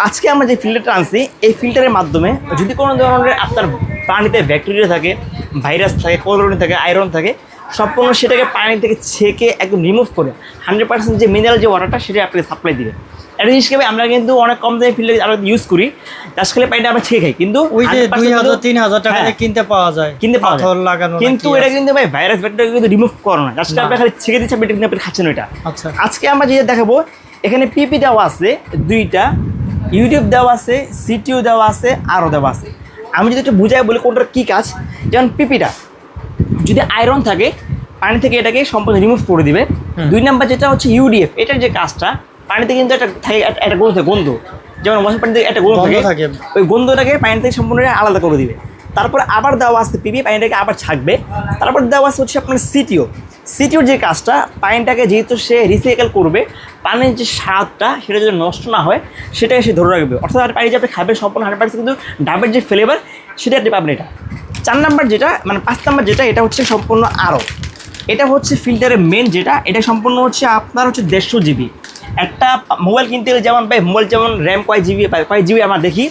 আজকে আমরা যে ফিল্টারটা আনছি এই ফিল্টারের মাধ্যমে যদি কোনো ধরনের আপনার পানিতে ব্যাকটেরিয়া থাকে, ভাইরাস থাকে, ক্লোরিন থাকে, আয়রন থাকে, সম্পূর্ণ সেটাকে পানি থেকে ছেঁকে একদম রিমুভ করে 100% যে মিনারেল যে ওয়াটারটা সেটা আপনাকে সাপ্লাই দিবে। একটা জিনিস হিসেবে আমরা কিন্তু অনেক কম দামে ফিল্টার আমরা ইউজ করি, তার সাথে পানিটা আমরা ছেঁকে খাই, কিন্তু ওই যে 2000-3000 টাকা দিয়ে কিনতে পাওয়া যায়, কিনতে পাওয়া যায় লাগানো, কিন্তু এটা কিন্তু ভাই ভাইরাস ব্যাকটেরিয়া কিন্তু রিমুভ করে না, জাস্ট আপনি খালি ছেঁকে দিচ্ছেন, আপনি কিন্তু আপনি খাচ্ছেন ওইটা। আচ্ছা, আজকে আমরা যেটা দেখাবো এখানে পিপি দেওয়া আছে দুইটা, ইউটিউব দেওয়া আছে, সিটিও দেওয়া আছে, আরও দেওয়া আছে। আমি যদি একটু বুঝাই বলি কোনটার কী কাজ, যেমন পিপিটা যদি আয়রন থাকে পানি থেকে এটাকে সম্পূর্ণ রিমুভ করে দিবে। 2 নাম্বার যেটা হচ্ছে ইউডিএফ, এটার যে কাজটা পানিতে কিন্তু একটা থাকে একটা গন্ধ, যেমন ওয়াশার পানিতে একটা গন্ধ থাকে, ওই গন্ধটাকে পানি থেকে সম্পূর্ণ আলাদা করে দিবে। তারপরে আবার দেওয়া আছে পিপি, পানিটাকে আবার ছাঁকবে। তারপর দেওয়া আছে হচ্ছে আপনার সিটিওর যে কাজটা, পানিটাকে যেহেতু সে রিসাইকেল করবে, পানির যে স্বাদটা সেটা যদি নষ্ট না হয় সেটাকে সে ধরে রাখবে, অর্থাৎ পানি যে আপনি খাবেন সম্পূর্ণ 100% কিন্তু ডাবের যে ফ্লেভার সেটা আপনি পাবেন। এটা 4 নাম্বার যেটা, মানে 5 নাম্বার যেটা, এটা হচ্ছে সম্পূর্ণ আরও, এটা হচ্ছে ফিল্টারের মেন যেটা, এটা সম্পূর্ণ হচ্ছে আপনার হচ্ছে 150 জিবি। একটা মোবাইল কিনতে গেলে যেমন ভাই মোবাইল যেমন র্যাম কয় জিবি আমরা দেখি,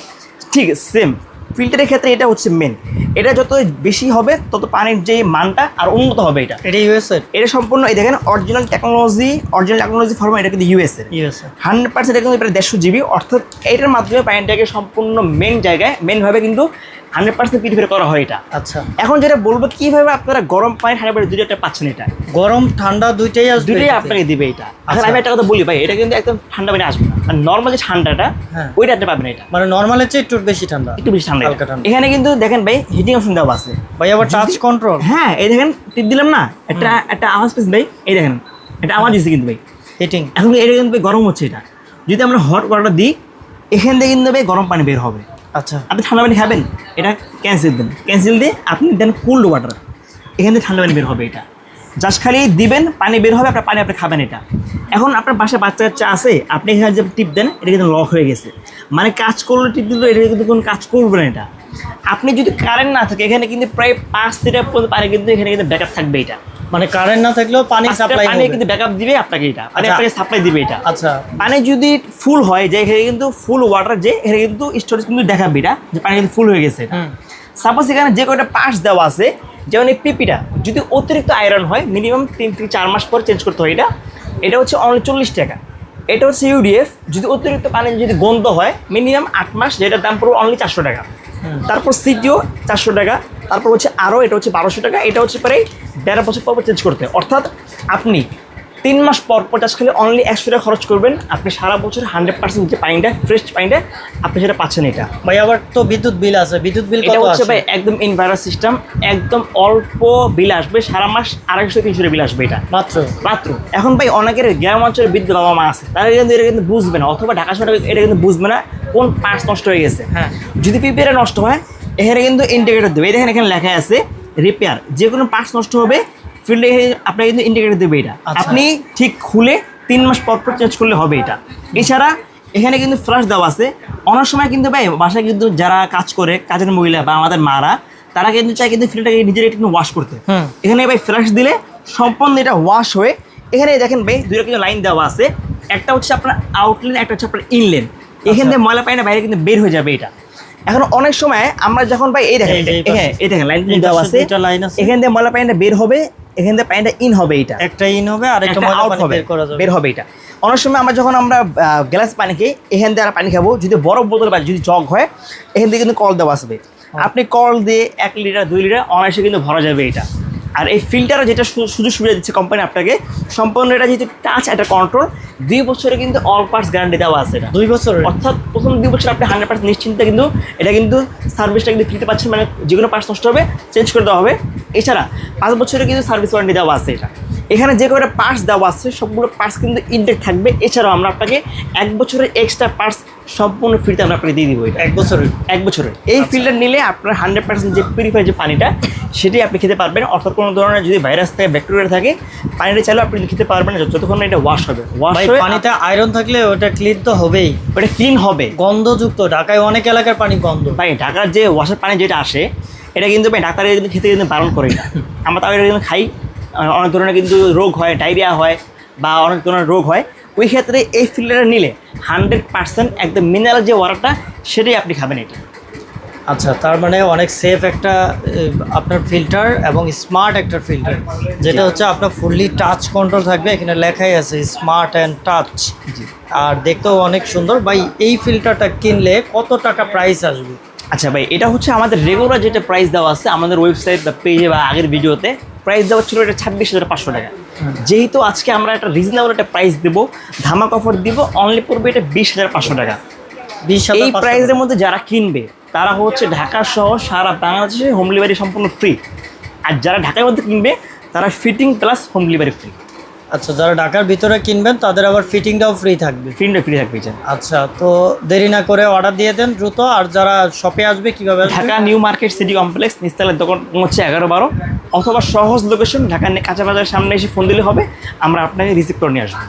ঠিক সেম ফিল্টারের ক্ষেত্রে এটা হচ্ছে মেন। এটা যত বেশি হবে তত পানির যে মানটা আর উন্নত হবে। এটা ইউএসএ, এটা সম্পূর্ণ এই দেখেন অরিজিনাল টেকনোলজি ফর্মা, এটা কিন্তু ইউএসএ 100%। এটা কিন্তু 150 জিবি, অর্থাৎ এটার মাধ্যমে পানিটাকে সম্পূর্ণ মেনভাবে কিন্তু 100% পিউরিফাই করা হয় এটা। আচ্ছা, এখন যেটা বলবো কীভাবে আপনারা গরম পানি ঠান্ডা পানি দুইটা পাচ্ছেন, এটা গরম ঠান্ডা দুইটাই আপনাকে দিবে এটা। এখন আমি একটা কথা বলি ভাই, এটা কিন্তু একদম ঠান্ডা পানি আসবে না, আর নর্মাল যে ঠান্ডাটা ওইটা আপনি পাবেন, এটা মানে নর্মালের চেয়ে একটু বেশি ঠান্ডা। এখানে কিন্তু দেখেন ভাই হিটিং অপশন দেওয়া আছে ভাই, আবার টাচ কন্ট্রোল। হ্যাঁ, এই দেখেন টিপ দিলাম না, একটা আওয়াজ পেয়েছি ভাই, এই দেখেন এটা আওয়াজ দিচ্ছে কিন্তু ভাই হিটিং। এখন এটা কিন্তু ভাই গরম হচ্ছে, এটা যদি আমরা হট ওয়াটার দিই এখান থেকে কিন্তু ভাই গরম পানি বের হবে। আচ্ছা, আপনি ঠান্ডা পানি খাবেন, এটা ক্যান্সেল দিয়ে আপনি দেন কোল্ড ওয়াটার, এখান থেকে ঠান্ডা পানি বের হবে। এটা জাস্ট খালি দিবেন, পানি বের হবে, আপনার পানি আপনি খাবেন এটা। এখন আপনার বাসায় বাচ্চা আছে, আপনি এখানে যে টিপ দেন এটা কিন্তু লক হয়ে গেছে, মানে কাজ করলে টিপ দিলে এটা কিন্তু কোনো কাজ করবে না। এটা আপনি যদি কারেন্ট না থাকে এখানে কিন্তু প্রায় 5 লিটার পর্যন্ত পানি কিন্তু এখানে কিন্তু ব্যাকআপ থাকবে। এটা মানে কারেন্ট না থাকলেও পানি সাপ্লাই, পানি কিন্তু ব্যাকআপ দিবে আপনাকে, এটা মানে আপনাকে সাপ্লাই দিবে এটা। আচ্ছা, পানি যদি ফুল হয় যে এখানে কিন্তু ফুল ওয়াটার, যে এখানে কিন্তু স্টোরেজ কিন্তু দেখাবে এটা যে পানি কিন্তু ফুল হয়ে গেছে। সাপোজ এখানে যে কয়টা পার্টস দেওয়া আছে, যেমন এই পিপিটা যদি অতিরিক্ত আয়রন হয় মিনিমাম 3 থেকে 4 মাস পর চেঞ্জ করতে হয়। এটা হচ্ছে অনলি 40 টাকা। এটা হচ্ছে ইউডিএফ, যদি অতিরিক্ত পানি যদি গন্ধ হয় মিনিমাম 8 মাস, যেটার দাম পড়বে অনলি 400 টাকা। তারপর সিটিও 400 টাকা, তারপর হচ্ছে আরও, এটা হচ্ছে 1200 টাকা। এটা হচ্ছে প্রায় 1.5 বছর পর চেঞ্জ করতে, অর্থাৎ আপনি 3 মাস পর খালি অনলি 100 টাকা খরচ করবেন, আপনি সারা বছর 100% যে পানিটা ফ্রেশ পানিটা আপনি সেটা পাচ্ছেন। এটা ভাই আবার তো বিদ্যুৎ বিল আছে, বিদ্যুৎ বিল এটা হচ্ছে ভাই একদম ইনভার্টার সিস্টেম, একদম অল্প বিল আসবে, সারা মাস 250-300 বিল আসবে এটা মাত্র। এখন ভাই অনেকের গ্রাম অঞ্চলের বিদ্যুৎ বাবা মা আছে, তারা কিন্তু এটা কিন্তু বুঝবে না, অথবা ঢাকা শহরে এটা কিন্তু বুঝবে না কোন পার্টস নষ্ট হয়ে গেছে। হ্যাঁ, যদি পিপিআর নষ্ট হয় এখানে কিন্তু ইন্ডিকেটর দেবে, দেখেন এখানে লেখা আছে রিপেয়ার, যে কোনো পার্টস নষ্ট হবে ফিল্ডে আপনাকে কিন্তু ইন্ডিকেটর দেবে। এটা আপনি ঠিক খুলে 3 মাস পর চেঞ্জ করলে হবে এটা। এছাড়া এখানে কিন্তু ফ্ল্যাশ দেওয়া আছে, অনেক সময় কিন্তু ভাই বাসায় কিন্তু যারা কাজ করে, কাজের মহিলা বা আমাদের মারা, তারা কিন্তু চায় কিন্তু ফিল্ডটাকে নিজের একটু ওয়াশ করতে। এখানে ভাই ফ্ল্যাশ দিলে সম্পূর্ণ এটা ওয়াশ হয়ে, এখানে দেখেন ভাই দুটো কিন্তু লাইন দেওয়া আছে, একটা হচ্ছে আপনার আউটলেন, একটা হচ্ছে আপনার ইনলেন। এখান থেকে ময়লা পানিটা বাইরে কিন্তু বের হয়ে যাবে এটা। এখন অনেক সময় আমরা যখন ভাই এই দেখেন লাইন দেওয়া আছে, এখান থেকে ময়লা পানিটা বের হবে, এখান থেকে পানিটা ইন হবে, এটা একটা ইন হবে আর একটা আউট হবে, বের হবে এটা। অনেক সময় যখন আমরা গ্লাস পানি খাই, এখান থেকে আর পানি খাবো, যদি বরফ বোতল বা যদি জগ হয় এখান থেকে কিন্তু কল দেওয়া আসবে, আপনি কল দিয়ে 1 লিটার 2 লিটার অনায়াসে কিন্তু ভরা যাবে এটা। আর এই ফিল্টারে যেটা সুযোগ সুবিধা দিচ্ছে কোম্পানি আপনাকে, সম্পূর্ণ এটা যেহেতু টাচ একটা কন্ট্রোল, 2 বছরে কিন্তু অল পার্টস গ্যারান্টি দেওয়া আছে। এটা 2 বছর, অর্থাৎ প্রথম 2 বছর আপনি 100% নিশ্চিন্তে কিন্তু এটা কিন্তু সার্ভিসটা কিন্তু ফ্রিতে পাচ্ছেন, মানে যে কোনো পার্টস নষ্ট হবে চেঞ্জ করে দেওয়া হবে। এছাড়া 5 বছরে কিন্তু সার্ভিস ওয়ারেন্টি দেওয়া আছে। এটা এখানে যে কয়টা পার্টস দেওয়া আছে সবগুলো পার্টস কিন্তু ইনটেক থাকবে। এছাড়াও আমরা আপনাকে 1 বছরের এক্সট্রা পার্টস সম্পূর্ণ ফ্রিতে আমরা আপনাকে দিয়ে দিব। এটা 1 বছরের এই ফিল্টার নিলে আপনার 100% যে পিউরিফাই যে পানিটা সেটাই আপনি খেতে পারবেন, অর্থাৎ কোনো ধরনের যদি ভাইরাস থাকে, ব্যাকটেরিয়া থাকে, পানিটা চাইলে আপনি খেতে পারবেন না যতক্ষণ না এটা ওয়াশ হবে। পানিতে আয়রন থাকলে ওটা ক্লিন তো হবেই, ওটা ক্লিন হবে। গন্ধযুক্ত ঢাকায় অনেক এলাকার পানি গন্ধ ভাই, ঢাকার যে ওয়াশের পানি যেটা আসে এটা কিন্তু ভাই ডাক্তারে কিন্তু খেতে কিন্তু বারণ করে না, আমরা তাও এটা কিন্তু খাই। অনেক ধরনের কিন্তু রোগ হয়, ডায়রিয়া হয় বা অনেক ধরনের রোগ হয়, ওই ক্ষেত্রে এই ফিল্টারটা নিলে 100% একদম মিনারেল যে ওয়াটারটা সেটাই আপনি খাবেন এটা। আচ্ছা, তার মানে অনেক সেফ একটা আপনার ফিল্টার এবং স্মার্ট একটা ফিল্টার, যেটা হচ্ছে আপনার ফুললি টাচ কন্ট্রোল থাকবে। এখানে লেখাই আছে স্মার্ট অ্যান্ড টাচ, আর দেখতেও অনেক সুন্দর। ভাই এই ফিল্টারটা কিনলে কত টাকা প্রাইস আসবে? আচ্ছা ভাই, এটা হচ্ছে আমাদের রেগুলার যেটা প্রাইস দেওয়া আছে আমাদের ওয়েবসাইট বা পেজে বা আগের ভিডিওতে প্রাইস দেওয়া ছিল এটা 26,500 টাকা। যেহেতু আজকে আমরা একটা রিজনেবল একটা প্রাইস দেবো, ধামাক অফার দিব, অনলি পড়বে এটা 20,500 টাকা। 20,500 এই প্রাইসের মধ্যে যারা কিনবে তারা হচ্ছে ঢাকা সহ সারা বাংলাদেশে হোম ডেলিভারি সম্পূর্ণ ফ্রি। আর যারা ঢাকার মধ্যে কিনবে তারা fitting plus home delivery free. আচ্ছা, যারা ঢাকার ভিতরে কিনবেন তাদের আবার ফিটিংটাও ফ্রি থাকবে। ফ্রি থাকবে। আচ্ছা, তো দেরি না করে অর্ডার দিয়ে দেন দ্রুত। আর যারা শপে আসবে কিভাবে আসবে? Dhaka new market city complex, নিস্তালের দোকান হচ্ছে 11-12, অথবা সহজ লোকেশন ঢাকা কাঁচা বাজারের সামনে এসে ফোন দিলে হবে, আমরা আপনাকে রিসিভ করে নিয়ে আসবো।